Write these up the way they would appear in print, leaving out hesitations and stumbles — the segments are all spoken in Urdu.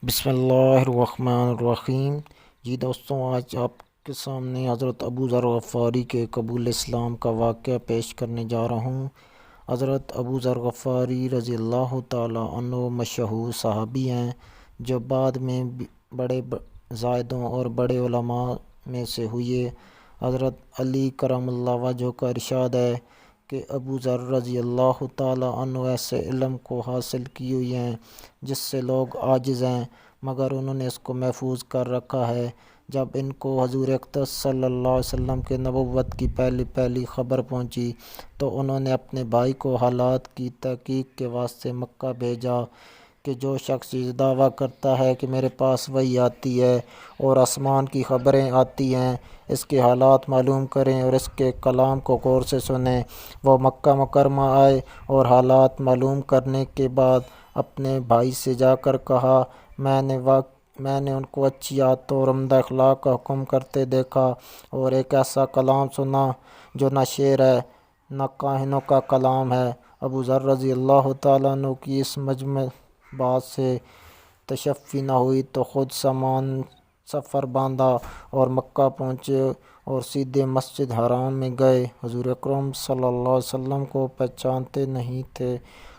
بسم اللہ الرحمن الرحیم۔ جی دوستوں، آج آپ کے سامنے حضرت ابو ذر غفاری کے قبول اسلام کا واقعہ پیش کرنے جا رہا ہوں۔ حضرت ابو ذر غفاری رضی اللہ تعالیٰ عنہ مشہور صحابی ہیں، جو بعد میں بڑے زاہدوں اور بڑے علماء میں سے ہوئے۔ حضرت علی کرم اللہ وجہ کا ارشاد ہے کہ ابو ذر رضی اللہ تعالیٰ عنہ ایسے علم کو حاصل کی ہوئی ہیں جس سے لوگ عاجز ہیں، مگر انہوں نے اس کو محفوظ کر رکھا ہے۔ جب ان کو حضور اقدس صلی اللہ علیہ وسلم کے نبوت کی پہلی خبر پہنچی تو انہوں نے اپنے بھائی کو حالات کی تحقیق کے واسطے مکہ بھیجا کہ جو شخص یہ دعویٰ کرتا ہے کہ میرے پاس وحی آتی ہے اور آسمان کی خبریں آتی ہیں، اس کے حالات معلوم کریں اور اس کے کلام کو غور سے سنیں۔ وہ مکہ مکرمہ آئے اور حالات معلوم کرنے کے بعد اپنے بھائی سے جا کر کہا، میں نے ان کو اچھی عادتوں اور عمدہ اخلاق کا حکم کرتے دیکھا اور ایک ایسا کلام سنا جو نہ شعر ہے نہ کاہنوں کا کلام ہے۔ ابو ذر رضی اللہ تعالیٰ عنہ کی اس مجمع بات سے تشفی نہ ہوئی تو خود سامان سفر باندھا اور مکہ پہنچے اور سیدھے مسجد حرام میں گئے۔ حضور اکرم صلی اللہ علیہ وسلم کو پہچانتے نہیں تھے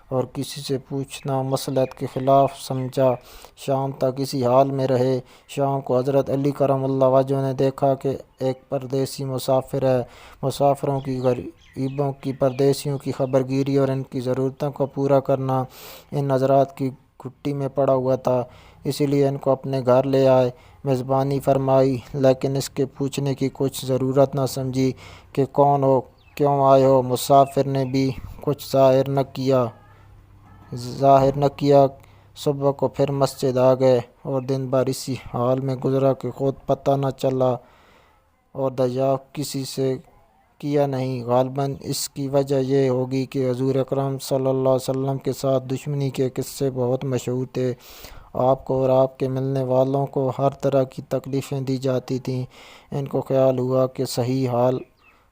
اور کسی سے پوچھنا مصلحت کے خلاف سمجھا۔ شام تک اسی حال میں رہے۔ شام کو حضرت علی کرم اللہ وجہ نے دیکھا کہ ایک پردیسی مسافر ہے۔ مسافروں کی، غریبوں کی، پردیسیوں کی خبر گیری اور ان کی ضرورتوں کو پورا کرنا ان حضرات کی گھٹی میں پڑا ہوا تھا، اسی لیے ان کو اپنے گھر لے آئے، میزبانی فرمائی، لیکن اس کے پوچھنے کی کچھ ضرورت نہ سمجھی کہ کون ہو، کیوں آئے ہو۔ مسافر نے بھی کچھ ظاہر نہ کیا۔ صبح کو پھر مسجد آ گئے اور دن بھر اسی حال میں گزرا کہ خود پتہ نہ چلا اور دریافت کسی سے کیا نہیں۔ غالباً اس کی وجہ یہ ہوگی کہ حضور اکرم صلی اللہ علیہ وسلم کے ساتھ دشمنی کے قصے بہت مشہور تھے۔ آپ کو اور آپ کے ملنے والوں کو ہر طرح کی تکلیفیں دی جاتی تھیں۔ ان کو خیال ہوا کہ صحیح حال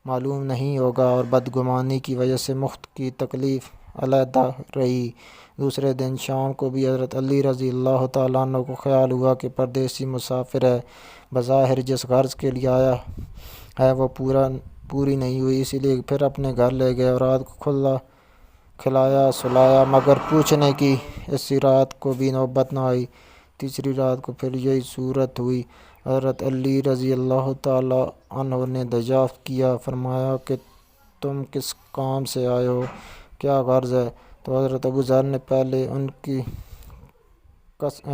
معلوم نہیں ہوگا اور بدگمانی کی وجہ سے مفت کی تکلیف علیحدہ رہی۔ دوسرے دن شام کو بھی حضرت علی رضی اللہ تعالیٰ عنہ کو خیال ہوا کہ پردیسی مسافر ہے، بظاہر جس غرض کے لیے آیا ہے وہ پوری نہیں ہوئی، اسی لیے پھر اپنے گھر لے گئے اور رات کو کھلایا سلایا، مگر پوچھنے کی اسی رات کو بھی نوبت نہ آئی۔ تیسری رات کو پھر یہی صورت ہوئی۔ حضرت علی رضی اللہ تعالیٰ عنہ نے دریافت کیا، فرمایا کہ تم کس کام سے آئے ہو، کیا غرض ہے؟ تو حضرت ابو ذر نے پہلے ان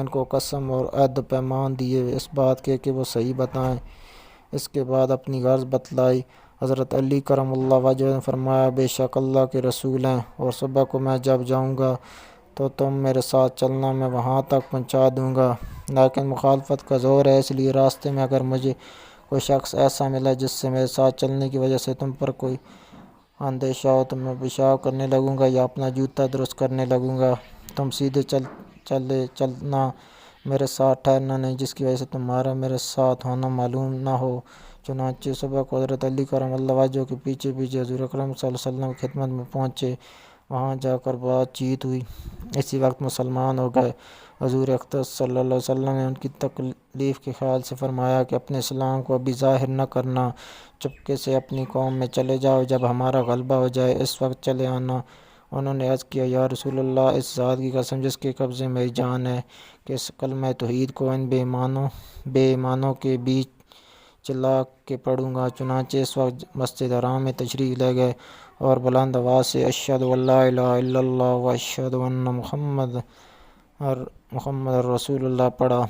کو قسم اور عہد و پیمان دیے اس بات کے کہ وہ صحیح بتائیں، اس کے بعد اپنی غرض بتلائی۔ حضرت علی کرم اللہ وجہ نے فرمایا، بے شک اللہ کے رسول ہیں اور صبح کو میں جب جاؤں گا تو تم میرے ساتھ چلنا، میں وہاں تک پہنچا دوں گا، لیکن مخالفت کا زور ہے، اس لیے راستے میں اگر مجھے کوئی شخص ایسا ملا جس سے میرے ساتھ چلنے کی وجہ سے تم پر کوئی اندیشہ ہو تو میں پیشاب کرنے لگوں گا یا اپنا جوتا درست کرنے لگوں گا۔ تم سیدھے چلنا، میرے ساتھ ٹھہرنا نہیں، جس کی وجہ سے تمہارا میرے ساتھ ہونا معلوم نہ ہو۔ چنانچہ صبح کو حضرت علی کرم اللہ وجہ کے پیچھے حضور اکرم صلی اللہ علیہ وسلم کی خدمت میں پہنچے۔ وہاں جا کر بات چیت ہوئی، اسی وقت مسلمان ہو گئے۔ حضور اقدس صلی اللہ علیہ وسلم نے ان کی تکلیف کے خیال سے فرمایا کہ اپنے اسلام کو ابھی ظاہر نہ کرنا، چپکے سے اپنی قوم میں چلے جاؤ، جب ہمارا غلبہ ہو جائے اس وقت چلے آنا۔ انہوں نے عرض کیا، یا رسول اللہ، اس ذات کی قسم جس کے قبضے میری جان ہے کہ اس کلمہ توحید کو ان بے ایمانوں کے بیچ چلا کے پڑھوں گا۔ چنانچہ اس وقت مسجد حرام میں تشریف لے گئے اور بلند آواز سے اشہد ان لا الہ الا اللہ و اشہد ان محمد رسول اللہ پڑھا۔